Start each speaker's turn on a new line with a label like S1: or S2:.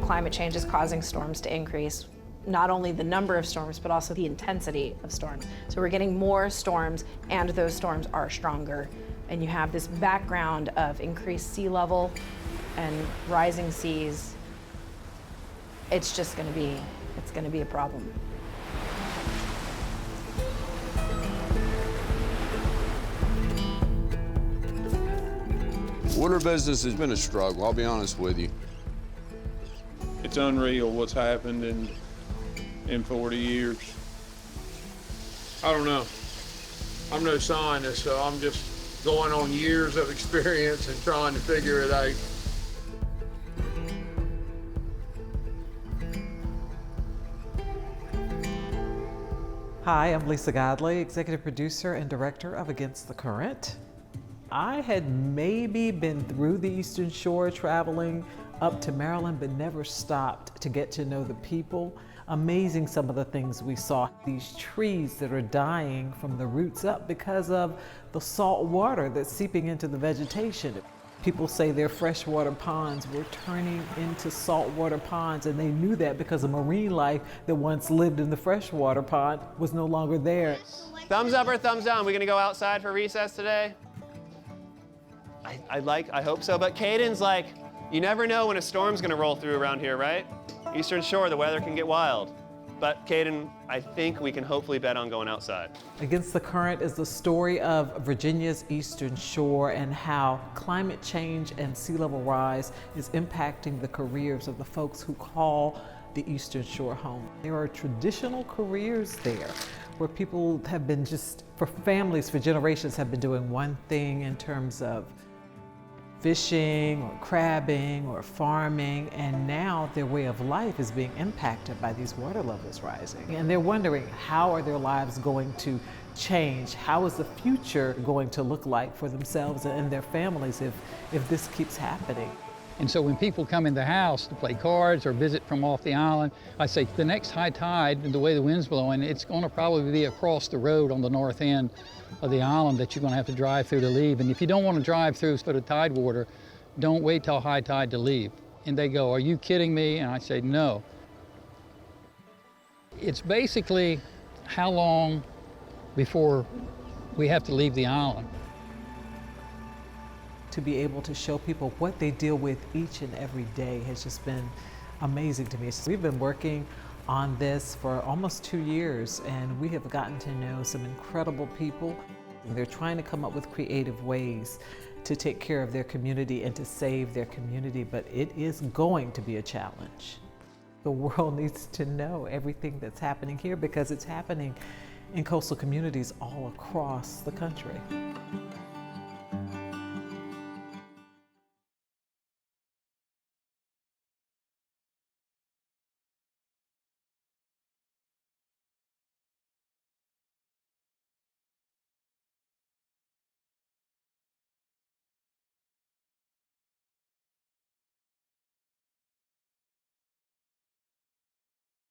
S1: climate change is causing storms to increase, not only the number of storms, but also the intensity of storms. So we're getting more storms, and those storms are stronger. And you have this background of increased sea level and rising seas. It's just gonna be a problem.
S2: Water business has been a struggle, I'll be honest with you.
S3: It's unreal what's happened in 40 years. I don't know. I'm no scientist, so I'm just going on years of experience and trying to figure it out.
S4: Hi, I'm Lisa Godley, Executive Producer and Director of Against the Current. I had maybe been through the Eastern Shore traveling up to Maryland, but never stopped to get to know the people. Amazing some of the things we saw. These trees that are dying from the roots up because of the salt water that's seeping into the vegetation. People say their freshwater ponds were turning into saltwater ponds, and they knew that because the marine life that once lived in the freshwater pond was no longer there.
S5: Thumbs up or thumbs down? We gonna go outside for recess today? I hope so, but Caden's like, you never know when a storm's gonna roll through around here, right? Eastern Shore, the weather can get wild. But Caden, I think we can hopefully bet on going outside.
S4: Against the Current is the story of Virginia's Eastern Shore and how climate change and sea level rise is impacting the careers of the folks who call the Eastern Shore home. There are traditional careers there where people have been for families, for generations, have been doing one thing in terms of fishing or crabbing or farming, and now their way of life is being impacted by these water levels rising. And they're wondering, how are their lives going to change? How is the future going to look like for themselves and their families if this keeps happening?
S6: And so when people come in the house to play cards or visit from off the island, I say the next high tide, and the way the wind's blowing, it's going to probably be across the road on the north end of the island that you're going to have to drive through to leave. And if you don't want to drive through for the tide water, don't wait till high tide to leave. And they go, "Are you kidding me?" And I say, "No." It's basically how long before we have to leave the island.
S4: To be able to show people what they deal with each and every day has just been amazing to me. We've been working on this for almost 2 years, and we have gotten to know some incredible people. They're trying to come up with creative ways to take care of their community and to save their community, but it is going to be a challenge. The world needs to know everything that's happening here because it's happening in coastal communities all across the country.